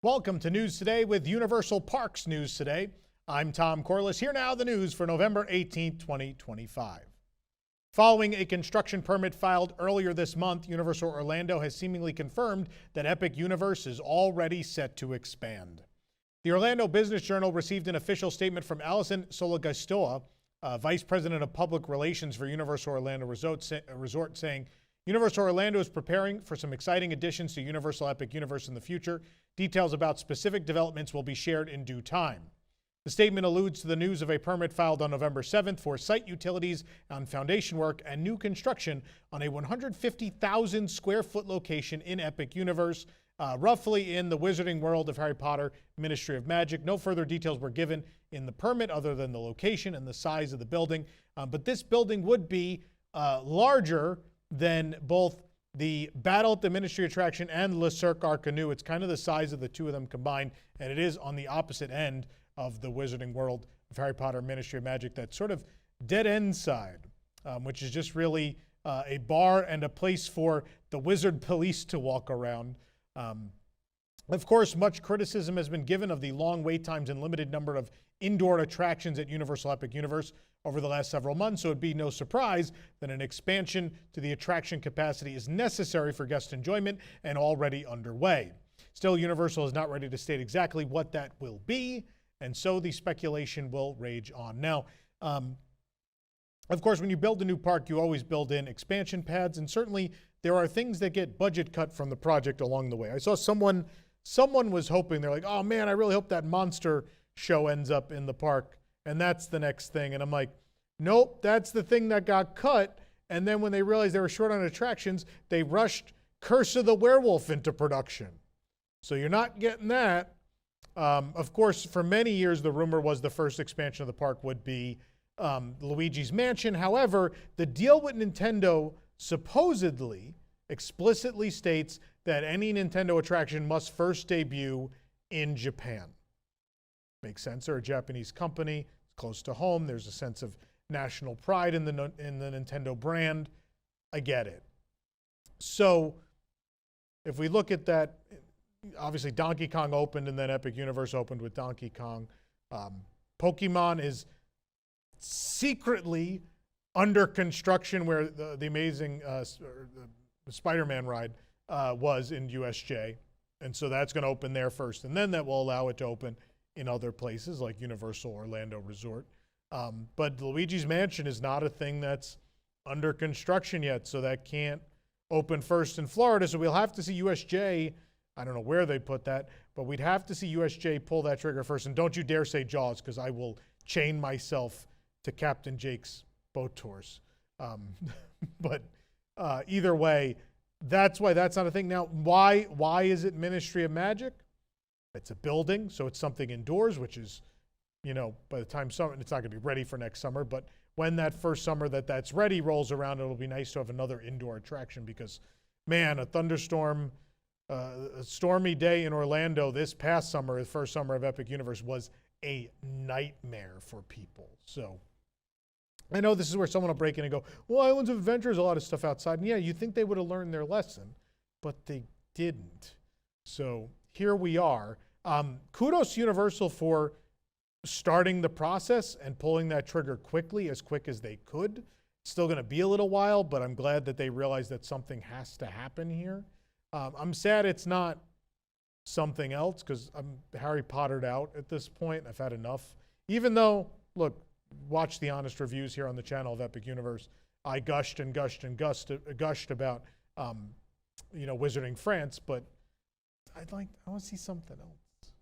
Welcome to News Today with Universal Parks News Today. I'm Tom Corliss. Here now the news for November 18, 2025. Following a construction permit filed earlier this month, Universal Orlando has seemingly confirmed that Epic Universe is already set to expand. The Orlando Business Journal received an official statement from Allison Sologastoa, Vice President of Public Relations for Universal Orlando Resort, saying, Universal Orlando is preparing for some exciting additions to Universal Epic Universe in the future. Details about specific developments will be shared in due time. The statement alludes to the news of a permit filed on November 7th for site utilities on foundation work and new construction on a 150,000 square foot location in Epic Universe, roughly in the Wizarding World of Harry Potter Ministry of Magic. No further details were given in the permit other than the location and the size of the building. But this building would be larger than both the Battle at the Ministry attraction and Le Cirque Arcanu. It's kind of the size of the two of them combined, and it is on the opposite end of the Wizarding World of Harry Potter Ministry of Magic, that sort of dead-end side, which is just really a bar and a place for the wizard police to walk around. Of course, much criticism has been given of the long wait times and limited number of indoor attractions at Universal Epic Universe over the last several months, so it'd be no surprise that an expansion to the attraction capacity is necessary for guest enjoyment and already underway. Still, Universal is not ready to state exactly what that will be, and so the speculation will rage on. Now, of course, when you build a new park, you always build in expansion pads, and certainly there are things that get budget cut from the project along the way. I saw someone was hoping, they're like, oh man, I really hope that monster show ends up in the park, and that's the next thing. And I'm like, nope, that's the thing that got cut. And then when they realized they were short on attractions, they rushed Curse of the Werewolf into production. So you're not getting that. Of course, for many years, the rumor was the first expansion of the park would be Luigi's Mansion. However, the deal with Nintendo supposedly explicitly states that any Nintendo attraction must first debut in Japan. Makes sense. They're a Japanese company. It's close to home. There's a sense of national pride in the Nintendo brand. I get it. So if we look at that, obviously Donkey Kong opened and then Epic Universe opened with Donkey Kong. Pokemon is secretly under construction where the amazing the Spider-Man ride was in USJ. And so that's going to open there first. And then that will allow it to open in other places like Universal Orlando Resort. But Luigi's Mansion is not a thing that's under construction yet, so that can't open first in Florida. So we'll have to see USJ, I don't know where they put that, but we'd have to see USJ pull that trigger first. And don't you dare say Jaws, because I will chain myself to Captain Jake's boat tours. But either way, that's why that's not a thing. Now, why is it Ministry of Magic? It's a building, so it's something indoors, which is, you know, by the time summer, it's not going to be ready for next summer, but when that first summer that's ready rolls around, it'll be nice to have another indoor attraction because, man, a thunderstorm, a stormy day in Orlando this past summer, the first summer of Epic Universe, was a nightmare for people. So I know this is where someone will break in and go, well, Islands of Adventure is a lot of stuff outside. And yeah, you think they would have learned their lesson, but they didn't. So here we are. Kudos to Universal for starting the process and pulling that trigger quickly, as quick as they could. It's still going to be a little while, but I'm glad that they realized that something has to happen here. I'm sad it's not something else because I'm Harry Pottered out at this point. I've had enough. Even though, look, watch the honest reviews here on the channel of Epic Universe. I gushed and gushed and gushed about, Wizarding France, but I want to see something else.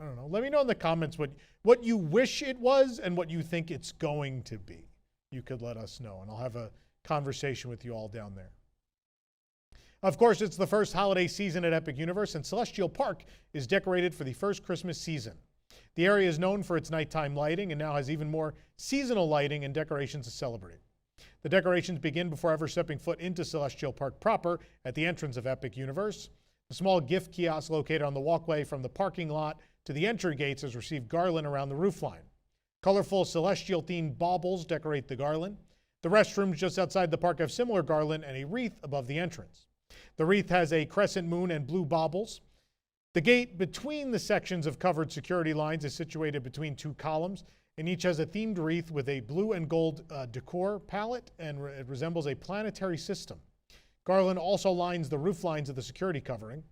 I don't know. Let me know in the comments what you wish it was and what you think it's going to be. You could let us know, and I'll have a conversation with you all down there. Of course, it's the first holiday season at Epic Universe, and Celestial Park is decorated for the first Christmas season. The area is known for its nighttime lighting and now has even more seasonal lighting and decorations to celebrate. The decorations begin before ever stepping foot into Celestial Park proper at the entrance of Epic Universe. The small gift kiosk located on the walkway from the parking lot to the entry gates has received garland around the roofline. Colorful celestial-themed baubles decorate the garland. The restrooms just outside the park have similar garland and a wreath above the entrance. The wreath has a crescent moon and blue baubles. The gate between the sections of covered security lines is situated between two columns, and each has a themed wreath with a blue and gold decor palette, and it resembles a planetary system. Garland also lines the roof lines of the security covering.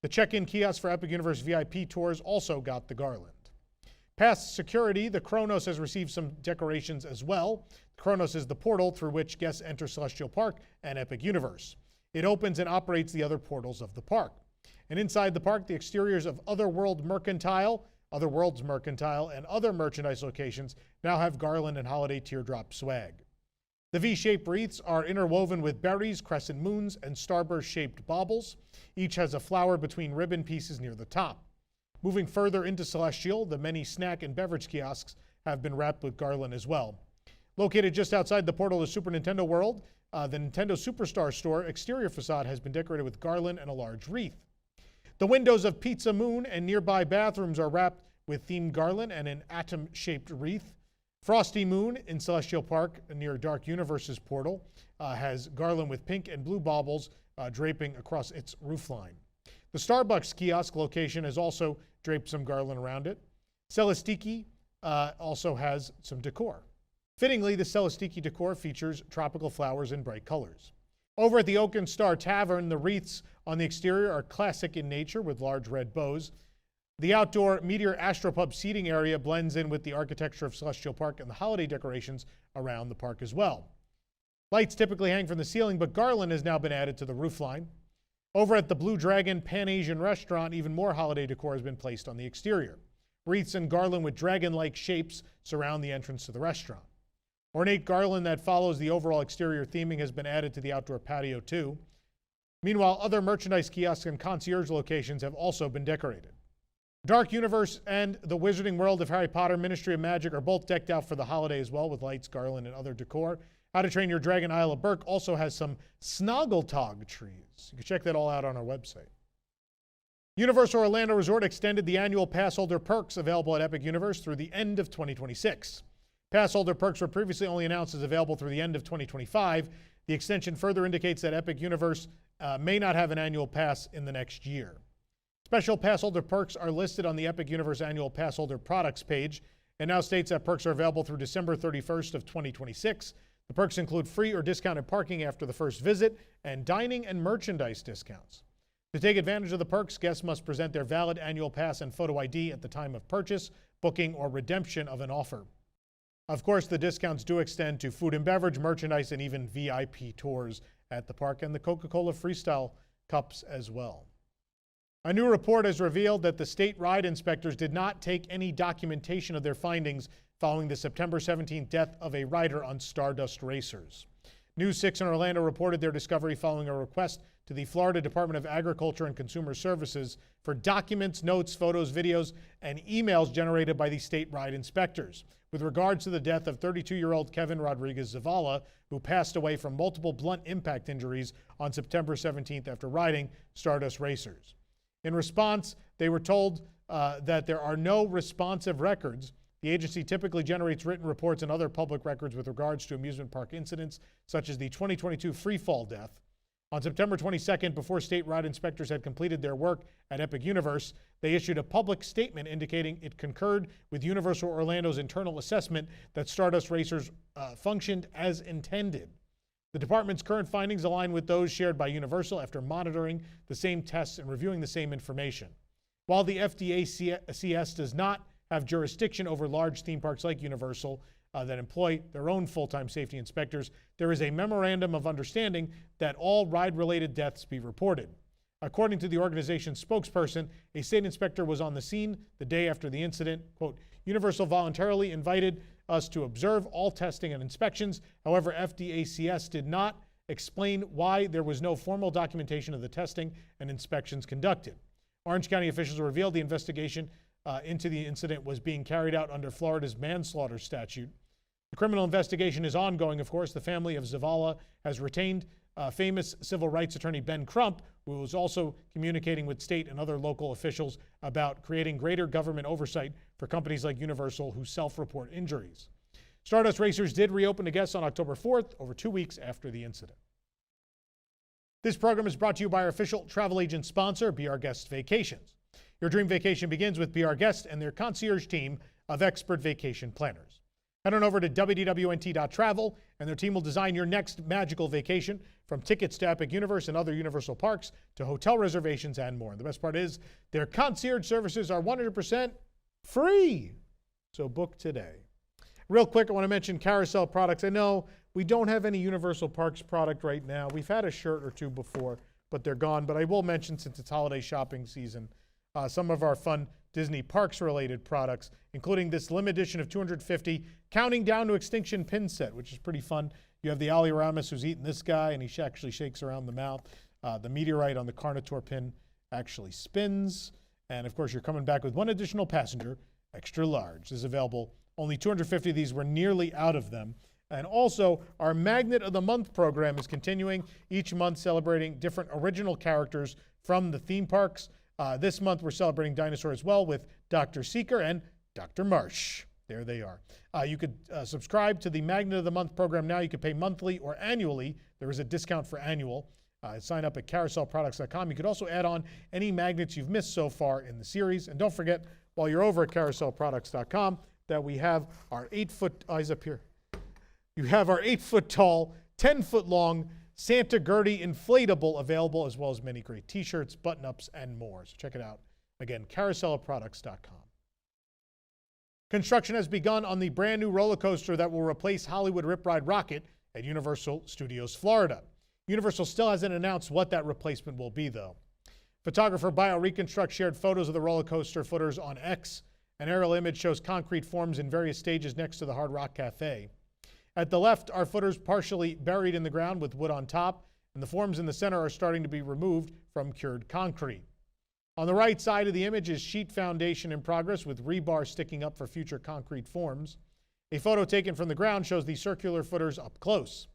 The check-in kiosk for Epic Universe VIP tours also got the garland. Past security, the Kronos has received some decorations as well. Kronos is the portal through which guests enter Celestial Park and Epic Universe. It opens and operates the other portals of the park. And inside the park, the exteriors of Otherworlds Mercantile, and other merchandise locations now have garland and holiday teardrop swag. The V-shaped wreaths are interwoven with berries, crescent moons, and starburst-shaped baubles. Each has a flower between ribbon pieces near the top. Moving further into Celestial, the many snack and beverage kiosks have been wrapped with garland as well. Located just outside the portal to Super Nintendo World, the Nintendo Superstar Store exterior facade has been decorated with garland and a large wreath. The windows of Pizza Moon and nearby bathrooms are wrapped with themed garland and an atom-shaped wreath. Frosty Moon in Celestial Park near Dark Universe's portal has garland with pink and blue baubles draping across its roofline. The Starbucks kiosk location has also draped some garland around it. Celestiki also has some decor. Fittingly, the Celestiki decor features tropical flowers in bright colors. Over at the Oak and Star Tavern, the wreaths on the exterior are classic in nature with large red bows. The outdoor Meteor Astropub seating area blends in with the architecture of Celestial Park and the holiday decorations around the park as well. Lights typically hang from the ceiling, but garland has now been added to the roofline. Over at the Blue Dragon Pan-Asian restaurant, even more holiday decor has been placed on the exterior. Wreaths and garland with dragon-like shapes surround the entrance to the restaurant. Ornate garland that follows the overall exterior theming has been added to the outdoor patio too. Meanwhile, other merchandise kiosks and concierge locations have also been decorated. Dark Universe and the Wizarding World of Harry Potter Ministry of Magic are both decked out for the holiday as well with lights, garland, and other decor. How to Train Your Dragon Isle of Berk also has some Snoggletog trees. You can check that all out on our website. Universal Orlando Resort extended the annual Passholder perks available at Epic Universe through the end of 2026. Passholder perks were previously only announced as available through the end of 2025. The extension further indicates that Epic Universe may not have an annual pass in the next year. Special Passholder perks are listed on the Epic Universe annual Passholder Products page and now states that perks are available through December 31st of 2026. The perks include free or discounted parking after the first visit and dining and merchandise discounts. To take advantage of the perks, guests must present their valid annual pass and photo ID at the time of purchase, booking, or redemption of an offer. Of course, the discounts do extend to food and beverage, merchandise, and even VIP tours at the park and the Coca-Cola Freestyle Cups as well. A new report has revealed that the state ride inspectors did not take any documentation of their findings following the September 17th death of a rider on Stardust Racers. News 6 in Orlando reported their discovery following a request to the Florida Department of Agriculture and Consumer Services for documents, notes, photos, videos, and emails generated by the state ride inspectors with regards to the death of 32-year-old Kevin Rodriguez Zavala, who passed away from multiple blunt impact injuries on September 17th after riding Stardust Racers. In response, they were told that there are no responsive records. The agency typically generates written reports and other public records with regards to amusement park incidents, such as the 2022 Freefall death. On September 22nd, before state ride inspectors had completed their work at Epic Universe, they issued a public statement indicating it concurred with Universal Orlando's internal assessment that Stardust Racers functioned as intended. The department's current findings align with those shared by Universal after monitoring the same tests and reviewing the same information. While the FDACS does not have jurisdiction over large theme parks like Universal that employ their own full-time safety inspectors, there is a memorandum of understanding that all ride-related deaths be reported. According to the organization's spokesperson, a state inspector was on the scene the day after the incident. Quote, Universal voluntarily invited us to observe all testing and inspections. However, FDACS did not explain why there was no formal documentation of the testing and inspections conducted. Orange County officials revealed the investigation into the incident was being carried out under Florida's manslaughter statute. The criminal investigation is ongoing, of course. The family of Zavala has retained famous civil rights attorney Ben Crump, who was also communicating with state and other local officials about creating greater government oversight for companies like Universal who self-report injuries. Stardust Racers did reopen to guests on October 4th, over 2 weeks after the incident. This program is brought to you by our official travel agent sponsor, Be Our Guest Vacations. Your dream vacation begins with Be Our Guest and their concierge team of expert vacation planners. Head on over to wwnt.travel, and their team will design your next magical vacation, from tickets to Epic Universe and other Universal parks to hotel reservations and more. And the best part is their concierge services are 100% free. So book today. Real quick, I want to mention Carousel Products. I know we don't have any Universal Parks product right now. We've had a shirt or two before, but they're gone. But I will mention, since it's holiday shopping season, some of our fun Disney Parks-related products, including this limited edition of 250 Counting Down to Extinction pin set, which is pretty fun. You have the Alluramus who's eating this guy, and he actually shakes around the mouth. The meteorite on the Carnotaur pin actually spins. And, of course, you're coming back with one additional passenger, extra large. This is available. Only 250 of these. We're nearly out of them. And also, our Magnet of the Month program is continuing, each month celebrating different original characters from the theme parks. This month, we're celebrating dinosaurs as well with Dr. Seeker and Dr. Marsh. There they are. You could subscribe to the Magnet of the Month program now. You could pay monthly or annually. There is a discount for annual. Sign up at carouselproducts.com. You could also add on any magnets you've missed so far in the series. And don't forget, while you're over at carouselproducts.com, that we have our 8-foot, eyes up here. You have our 8-foot tall, 10-foot long Santa Gertie inflatable available, as well as many great t-shirts, button-ups, and more. So check it out. Again, carouselproducts.com. Construction has begun on the brand new roller coaster that will replace Hollywood Rip Ride Rockit at Universal Studios Florida. Universal still hasn't announced what that replacement will be, though. Photographer BioReconstruct shared photos of the roller coaster footers on X. An aerial image shows concrete forms in various stages next to the Hard Rock Cafe. At the left are footers partially buried in the ground with wood on top, and the forms in the center are starting to be removed from cured concrete. On the right side of the image is sheet foundation in progress with rebar sticking up for future concrete forms. A photo taken from the ground shows the circular footers up close.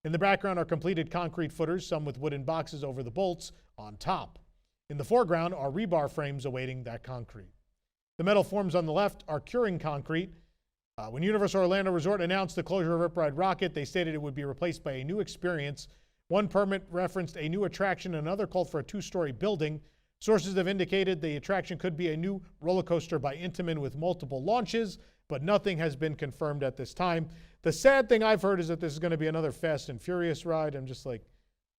In the background are completed concrete footers, some with wooden boxes over the bolts on top. In the foreground are rebar frames awaiting that concrete. The metal forms on the left are curing concrete. When Universal Orlando Resort announced the closure of Rip Ride Rockit, they stated it would be replaced by a new experience. One permit referenced a new attraction, and another called for a 2-story building. Sources have indicated the attraction could be a new roller coaster by Intamin with multiple launches, but nothing has been confirmed at this time. The sad thing I've heard is that this is going to be another Fast and Furious ride. I'm just like,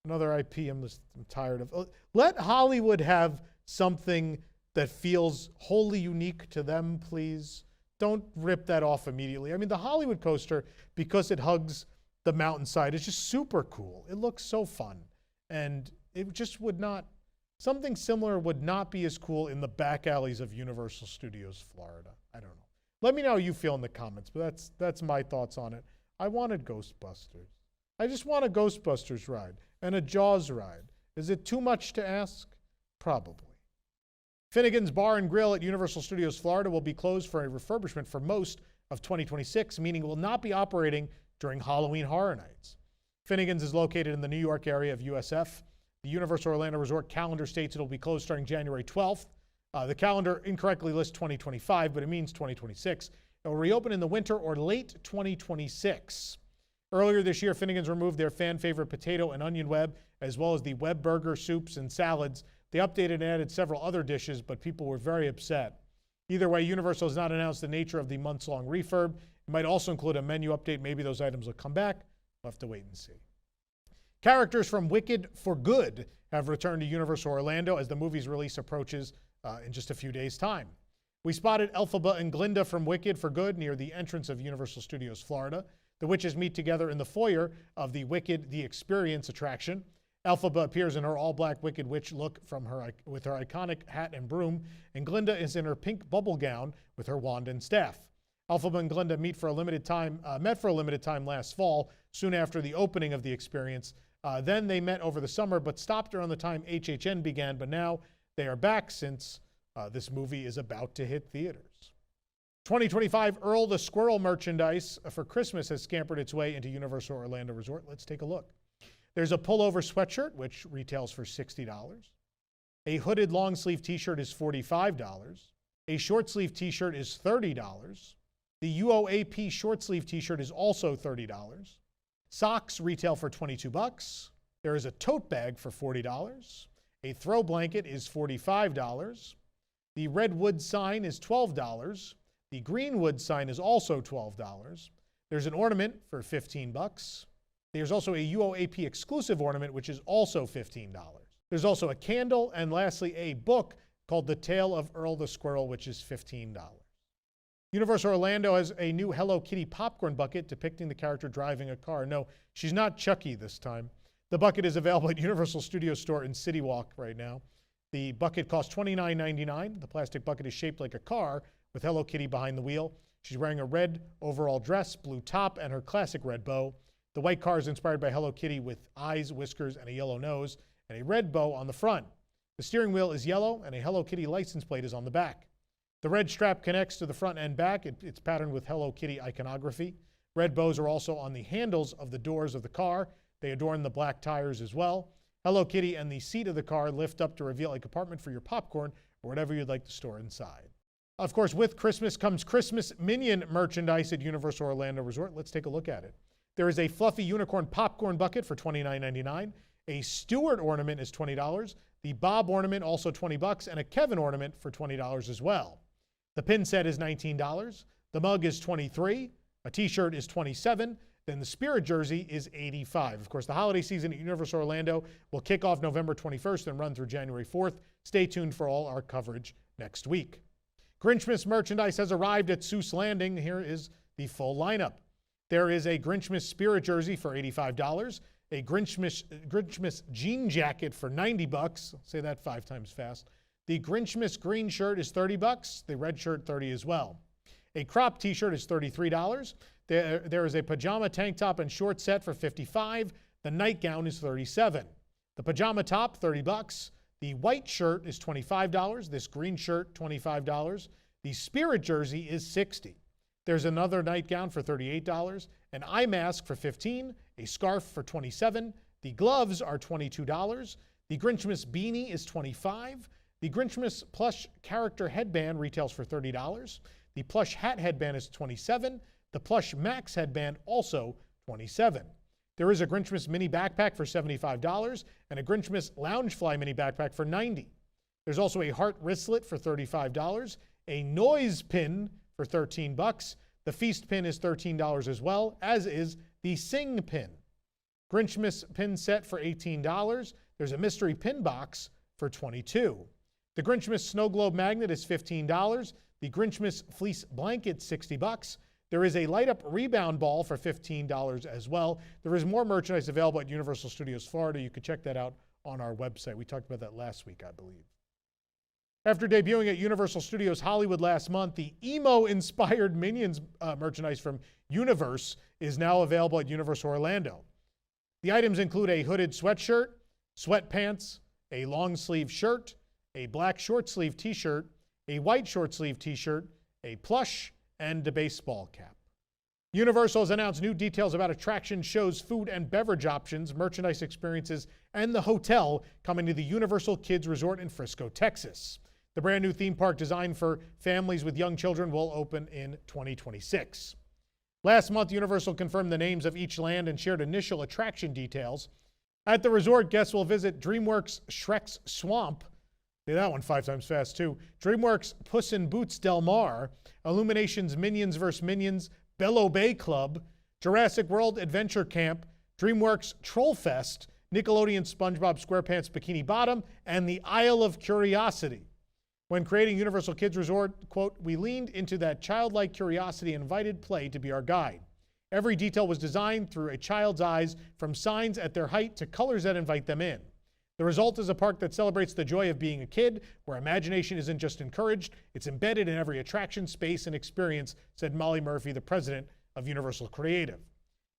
another IP I'm tired of. Let Hollywood have something that feels wholly unique to them, please. Don't rip that off immediately. I mean, the Hollywood coaster, because it hugs the mountainside, is just super cool. It looks so fun. And it just would not, something similar would not be as cool in the back alleys of Universal Studios Florida. I don't know. Let me know how you feel in the comments, but that's my thoughts on it. I wanted Ghostbusters. I just want a Ghostbusters ride and a Jaws ride. Is it too much to ask? Probably. Finnegan's Bar and Grill at Universal Studios Florida will be closed for a refurbishment for most of 2026, meaning it will not be operating during Halloween Horror Nights. Finnegan's is located in the New York area of USF. The Universal Orlando Resort calendar states it will be closed starting January 12th. The calendar incorrectly lists 2025, but it means 2026. It will reopen in the winter or late 2026. Earlier this year, Finnegan's removed their fan-favorite potato and onion web, as well as the web burger, soups, and salads. They updated and added several other dishes, but people were very upset. Either way, Universal has not announced the nature of the months-long refurb. It might also include a menu update. Maybe those items will come back. We'll have to wait and see. Characters from Wicked for Good have returned to Universal Orlando as the movie's release approaches in just a few days' time. We spotted Elphaba and Glinda from Wicked for Good near the entrance of Universal Studios Florida. The witches meet together in the foyer of the Wicked The Experience attraction. Elphaba appears in her all-black Wicked Witch look with her iconic hat and broom, and Glinda is in her pink bubble gown with her wand and staff. Elphaba and Glinda met for a limited time last fall, soon after the opening of the experience. Then they met over the summer, but stopped around the time HHN began, but now they are back since this movie is about to hit theaters. 2025 Earl the Squirrel merchandise for Christmas has scampered its way into Universal Orlando Resort. Let's take a look. There's a pullover sweatshirt, which retails for $60. A hooded long sleeve t-shirt is $45. A short sleeve t-shirt is $30. The UOAP short sleeve t-shirt is also $30. Socks retail for $22. There is a tote bag for $40. A throw blanket is $45. The red wood sign is $12. The green wood sign is also $12. There's an ornament for $15. There's also a UOAP exclusive ornament, which is also $15. There's also a candle, and lastly, a book called The Tale of Earl the Squirrel, which is $15. Universal Orlando has a new Hello Kitty popcorn bucket depicting the character driving a car. No, she's not Chucky this time. The bucket is available at Universal Studios Store in City Walk right now. The bucket costs $29.99. The plastic bucket is shaped like a car with Hello Kitty behind the wheel. She's wearing a red overall dress, blue top, and her classic red bow. The white car is inspired by Hello Kitty with eyes, whiskers, and a yellow nose, and a red bow on the front. The steering wheel is yellow, and a Hello Kitty license plate is on the back. The red strap connects to the front and back. It's patterned with Hello Kitty iconography. Red bows are also on the handles of the doors of the car. They adorn the black tires as well. Hello Kitty and the seat of the car lift up to reveal a compartment for your popcorn or whatever you'd like to store inside. Of course, with Christmas comes Christmas Minion merchandise at Universal Orlando Resort. Let's take a look at it. There is a fluffy unicorn popcorn bucket for $29.99. A Stewart ornament is $20. The Bob ornament also $20, and a Kevin ornament for $20 as well. The pin set is $19. The mug is $23. A t-shirt is $27. Then the Spirit jersey is $85. Of course, the holiday season at Universal Orlando will kick off November 21st and run through January 4th. Stay tuned for all our coverage next week. Grinchmas merchandise has arrived at Seuss Landing. Here is the full lineup. There is a Grinchmas Spirit jersey for $85. A Grinchmas jean jacket for $90. I'll say that 5 times fast. The Grinchmas green shirt is $30. The red shirt $30 as well. A crop t-shirt is $33. There is a pajama tank top and short set for $55. The nightgown is $37. The pajama top $30. The white shirt is $25. This green shirt $25. The Spirit jersey is $60. There's another nightgown for $38, an eye mask for $15, a scarf for $27. The gloves are $22. The Grinchmas beanie is $25. The Grinchmas plush character headband retails for $30. The plush hat headband is $27. The plush Max headband also $27. There is a Grinchmas mini backpack for $75 and a Grinchmas Loungefly mini backpack for $90. There's also a heart wristlet for $35, a noise pin for $13. The feast pin is $13 as well, as is the sing pin. Grinchmas pin set for $18. There's a mystery pin box for $22. The Grinchmas snow globe magnet is $15. The Grinchmas fleece blanket $60. There is a light up rebound ball for $15 as well. There is more merchandise available at Universal Studios Florida. You could check that out on our website. We talked about that last week, I believe. After debuting at Universal Studios Hollywood last month, the Emo-Inspired Minions merchandise from UNIVRS is now available at Universal Orlando. The items include a hooded sweatshirt, sweatpants, a long sleeve shirt, a black short sleeve t-shirt, a white short sleeve t-shirt, a plush, and a baseball cap. Universal has announced new details about attractions, shows, food and beverage options, merchandise experiences, and the hotel coming to the Universal Kids Resort in Frisco, Texas. The brand new theme park designed for families with young children will open in 2026. Last month, Universal confirmed the names of each land and shared initial attraction details. At the resort, guests will visit DreamWorks Shrek's Swamp. Say that one 5 times fast, too. DreamWorks Puss in Boots Del Mar, Illumination's Minions vs. Minions Bello Bay Club, Jurassic World Adventure Camp, DreamWorks Troll Fest, Nickelodeon SpongeBob SquarePants Bikini Bottom, and the Isle of Curiosity. When creating Universal Kids Resort, quote, "We leaned into that childlike curiosity and invited play to be our guide. Every detail was designed through a child's eyes, from signs at their height to colors that invite them in. The result is a park that celebrates the joy of being a kid, where imagination isn't just encouraged, it's embedded in every attraction, space, and experience," said Molly Murphy, the president of Universal Creative.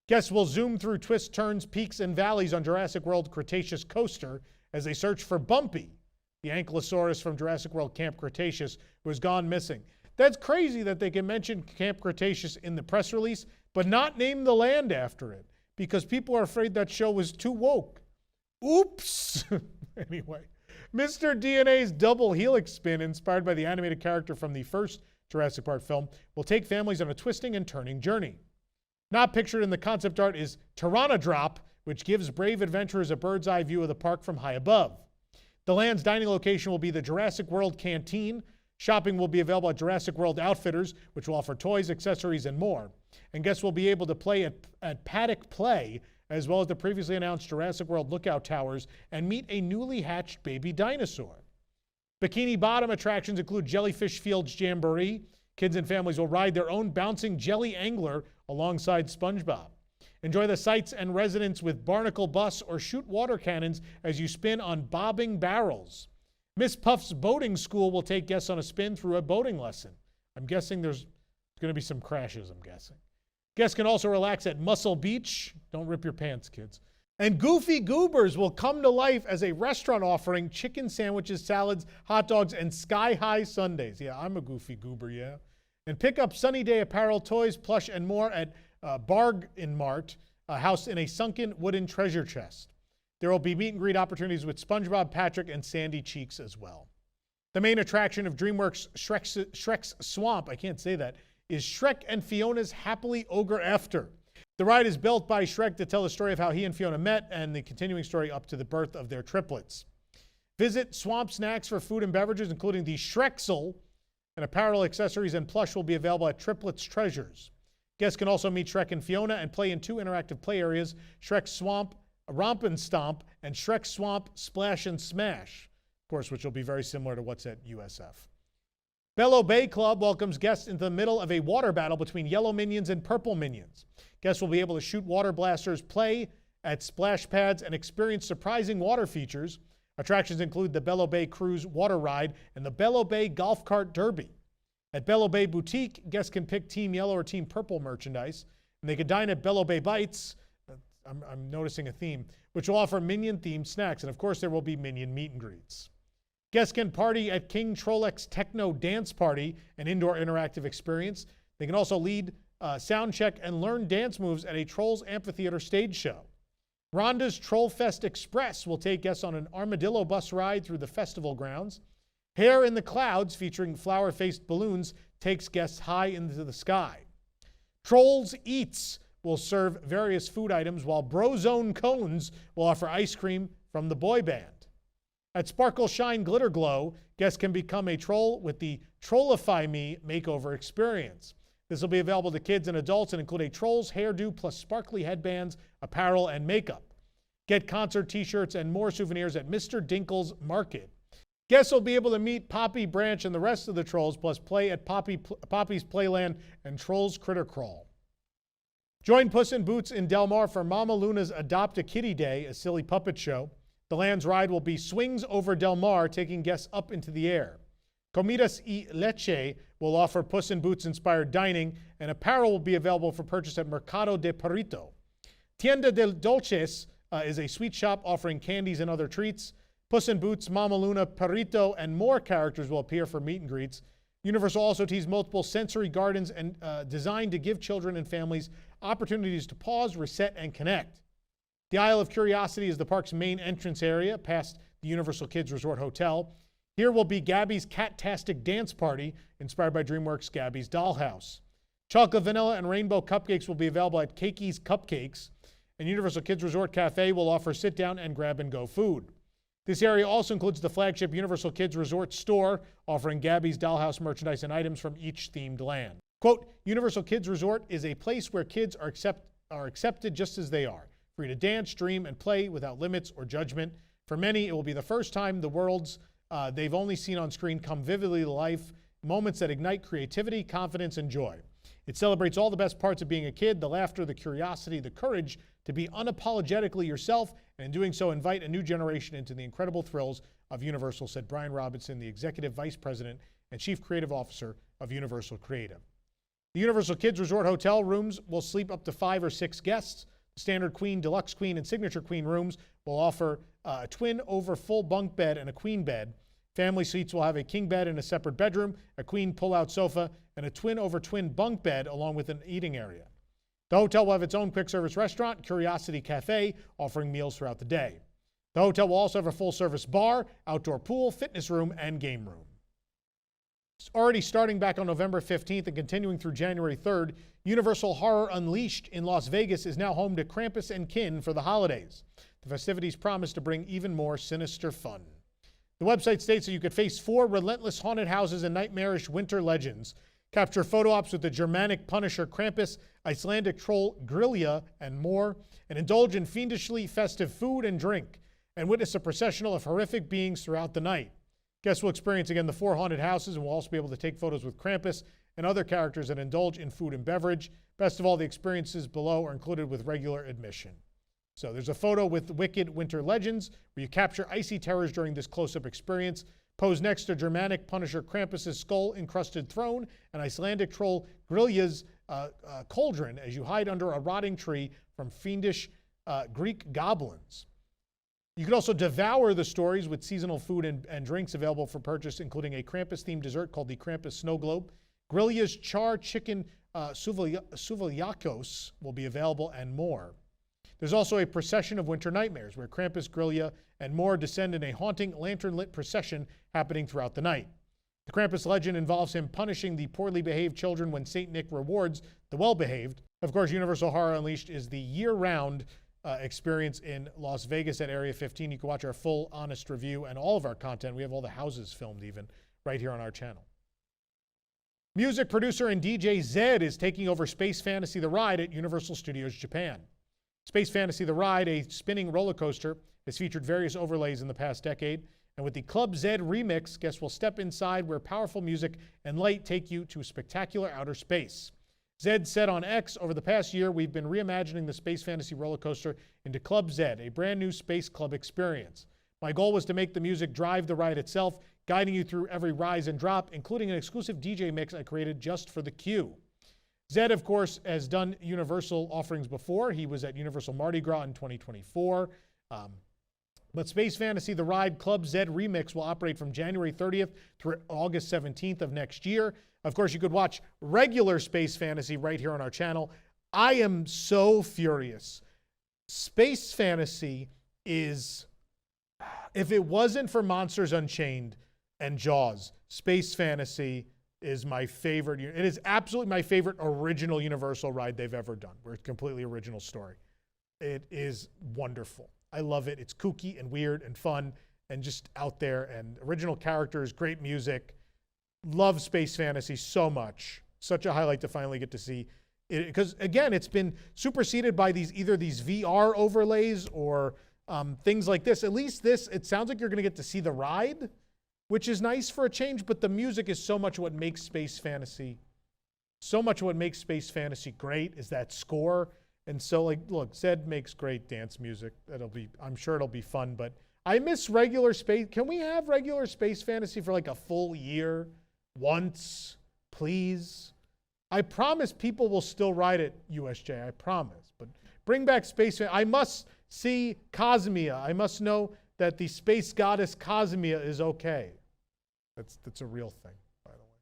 Guests will zoom through twists, turns, peaks, and valleys on Jurassic World Cretaceous Coaster as they search for Bumpy, the ankylosaurus from Jurassic World Camp Cretaceous, who has gone missing. That's crazy that they can mention Camp Cretaceous in the press release, but not name the land after it, because people are afraid that show was too woke. Oops! Anyway, Mr. DNA's double helix spin, inspired by the animated character from the first Jurassic Park film, will take families on a twisting and turning journey. Not pictured in the concept art is Pteranodrop, which gives brave adventurers a bird's eye view of the park from high above. The land's dining location will be the Jurassic World Canteen. Shopping will be available at Jurassic World Outfitters, which will offer toys, accessories, and more. And guests will be able to play at Paddock Play, as well as the previously announced Jurassic World Lookout Towers, and meet a newly hatched baby dinosaur. Bikini Bottom attractions include Jellyfish Field's Jamboree. Kids and families will ride their own bouncing jelly angler alongside SpongeBob. Enjoy the sights and residents with Barnacle Bus or shoot water cannons as you spin on bobbing barrels. Miss Puff's Boating School will take guests on a spin through a boating lesson. I'm guessing there's going to be some crashes, I'm guessing. Guests can also relax at Muscle Beach. Don't rip your pants, kids. And Goofy Goobers will come to life as a restaurant offering chicken sandwiches, salads, hot dogs, and sky-high sundaes. Yeah, I'm a Goofy Goober, yeah. And pick up Sunny Day apparel, toys, plush, and more at Bargain Mart, a house in a sunken wooden treasure chest. There will be meet and greet opportunities with SpongeBob, Patrick, and Sandy Cheeks as well. The main attraction of DreamWorks Shrek's Swamp, I can't say that, is Shrek and Fiona's Happily Ogre After. The ride is built by Shrek to tell the story of how he and Fiona met and the continuing story up to the birth of their triplets. Visit Swamp Snacks for food and beverages, including the Shreksel, and apparel, accessories, and plush will be available at Triplets Treasures. Guests can also meet Shrek and Fiona and play in 2 interactive play areas, Shrek Swamp Romp and Stomp and Shrek Swamp Splash and Smash, of course, which will be very similar to what's at USF. Bello Bay Club welcomes guests into the middle of a water battle between yellow minions and purple minions. Guests will be able to shoot water blasters, play at splash pads, and experience surprising water features. Attractions include the Bello Bay Cruise Water Ride and the Bello Bay Golf Cart Derby. At Bello Bay Boutique, guests can pick Team Yellow or Team Purple merchandise, and they can dine at Bello Bay Bites, I'm noticing a theme, which will offer Minion-themed snacks, and of course there will be Minion meet and greets. Guests can party at King Trollec's Techno Dance Party, an indoor interactive experience. They can also lead, sound check, and learn dance moves at a Trolls Amphitheater stage show. Rhonda's Troll Fest Express will take guests on an armadillo bus ride through the festival grounds. Hair in the Clouds, featuring flower-faced balloons, takes guests high into the sky. Trolls Eats will serve various food items, while Brozone Cones will offer ice cream from the boy band. At Sparkle Shine Glitter Glow, guests can become a troll with the Trollify Me makeover experience. This will be available to kids and adults and include a troll's hairdo plus sparkly headbands, apparel, and makeup. Get concert t-shirts and more souvenirs at Mr. Dinkle's Market. Guests will be able to meet Poppy, Branch, and the rest of the trolls, plus play at Poppy's Playland and Trolls Critter Crawl. Join Puss in Boots in Del Mar for Mama Luna's Adopt a Kitty Day, a silly puppet show. The land's ride will be Swings over Del Mar, taking guests up into the air. Comidas y Leche will offer Puss in Boots-inspired dining, and apparel will be available for purchase at Mercado de Perrito. Tienda del Dolces is a sweet shop offering candies and other treats. Puss in Boots, Mama Luna, Perrito, and more characters will appear for meet and greets. Universal also teased multiple sensory gardens and designed to give children and families opportunities to pause, reset, and connect. The Isle of Curiosity is the park's main entrance area, past the Universal Kids Resort Hotel. Here will be Gabby's Cat-tastic Dance Party, inspired by DreamWorks' Gabby's Dollhouse. Chocolate, vanilla, and rainbow cupcakes will be available at Cakey's Cupcakes, and Universal Kids Resort Cafe will offer sit-down and grab-and-go food. This area also includes the flagship Universal Kids Resort store, offering Gabby's Dollhouse merchandise and items from each themed land. Quote, Universal Kids Resort is a place where kids are accepted just as they are, free to dance, dream, and play without limits or judgment. For many, it will be the first time the worlds they've only seen on screen come vividly to life, moments that ignite creativity, confidence, and joy. It celebrates all the best parts of being a kid, the laughter, the curiosity, the courage to be unapologetically yourself, and in doing so, invite a new generation into the incredible thrills of Universal, said Brian Robinson, the Executive Vice President and Chief Creative Officer of Universal Creative. The Universal Kids Resort Hotel rooms will sleep up to 5 or 6 guests. The Standard Queen, Deluxe Queen, and Signature Queen rooms will offer a twin over full bunk bed and a queen bed. Family suites will have a king bed in a separate bedroom, a queen pull-out sofa, and a twin over twin bunk bed, along with an eating area. The hotel will have its own quick-service restaurant, Curiosity Cafe, offering meals throughout the day. The hotel will also have a full-service bar, outdoor pool, fitness room, and game room. Already starting back on November 15th and continuing through January 3rd, Universal Horror Unleashed in Las Vegas is now home to Krampus and Kin for the holidays. The festivities promise to bring even more sinister fun. The website states that you could face 4 relentless haunted houses and nightmarish winter legends, capture photo ops with the Germanic Punisher Krampus, Icelandic troll Grilla, and more, and indulge in fiendishly festive food and drink, and witness a processional of horrific beings throughout the night. Guests will experience again the 4 haunted houses and will also be able to take photos with Krampus and other characters that indulge in food and beverage. Best of all, the experiences below are included with regular admission. So there's a photo with Wicked Winter Legends where you capture icy terrors during this close-up experience. Pose next to Germanic Punisher Krampus's skull-encrusted throne and Icelandic troll Grilla's cauldron as you hide under a rotting tree from fiendish Greek goblins. You could also devour the stories with seasonal food and drinks available for purchase, including a Krampus-themed dessert called the Krampus Snow Globe. Grilla's char chicken souvlakos will be available, and more. There's also a procession of winter nightmares where Krampus, Grilla, and more descend in a haunting lantern-lit procession happening throughout the night. The Krampus legend involves him punishing the poorly behaved children when St. Nick rewards the well-behaved. Of course, Universal Horror Unleashed is the year-round experience in Las Vegas at Area 15. You can watch our full, honest review and all of our content. We have all the houses filmed even right here on our channel. Music producer and DJ Zedd is taking over Space Fantasy The Ride at Universal Studios Japan. Space Fantasy The Ride, a spinning roller coaster, has featured various overlays in the past decade. And with the Club Zedd remix, guests will step inside where powerful music and light take you to spectacular outer space. Zedd said on X, over the past year, we've been reimagining the Space Fantasy roller coaster into Club Zedd, a brand new space club experience. My goal was to make the music drive the ride itself, guiding you through every rise and drop, including an exclusive DJ mix I created just for the queue. Zedd, of course, has done Universal offerings before. He was at Universal Mardi Gras in 2024. But Space Fantasy The Ride Club Zedd Remix will operate from January 30th through August 17th of next year. Of course, you could watch regular Space Fantasy right here on our channel. I am so furious. Space Fantasy is, if it wasn't for Monsters Unchained and Jaws, Space Fantasy is my favorite. It is absolutely my favorite original Universal ride they've ever done. Where it's a completely original story. It is wonderful. I love it. It's kooky and weird and fun and just out there, and original characters, great music. Love Space Fantasy so much. Such a highlight to finally get to see it, because again, it's been superseded by either these VR overlays or things like this. At least this, it sounds like you're going to get to see the ride, which is nice for a change, but the music is so much what makes Space Fantasy great, is that score. And so, like, look, Zedd makes great dance music. I'm sure it'll be fun, but I miss regular space. Can we have regular Space Fantasy for like a full year once, please? I promise people will still ride it, USJ, I promise. But bring back Space Fantasy. I must see Cosmia. I must know that the space goddess Cosmia is okay. That's a real thing, by the way.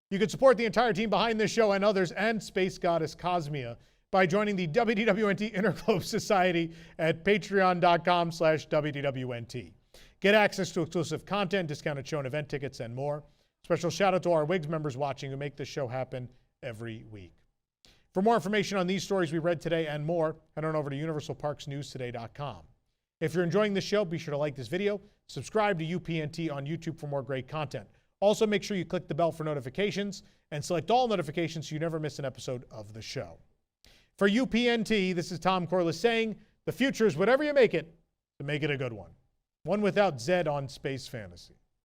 You can support the entire team behind this show and others and space goddess Cosmia by joining the WDWNT Interglobe Society at patreon.com/WDWNT. Get access to exclusive content, discounted show and event tickets, and more. Special shout out to our WIGS members watching who make this show happen every week. For more information on these stories we read today and more, head on over to universalparksnewstoday.com. If you're enjoying this show, be sure to like this video, subscribe to UPNT on YouTube for more great content. Also, make sure you click the bell for notifications and select all notifications so you never miss an episode of the show. For UPNT, this is Tom Corliss saying, the future is whatever you make it, to make it a good one. One without Zedd on Space Fantasy.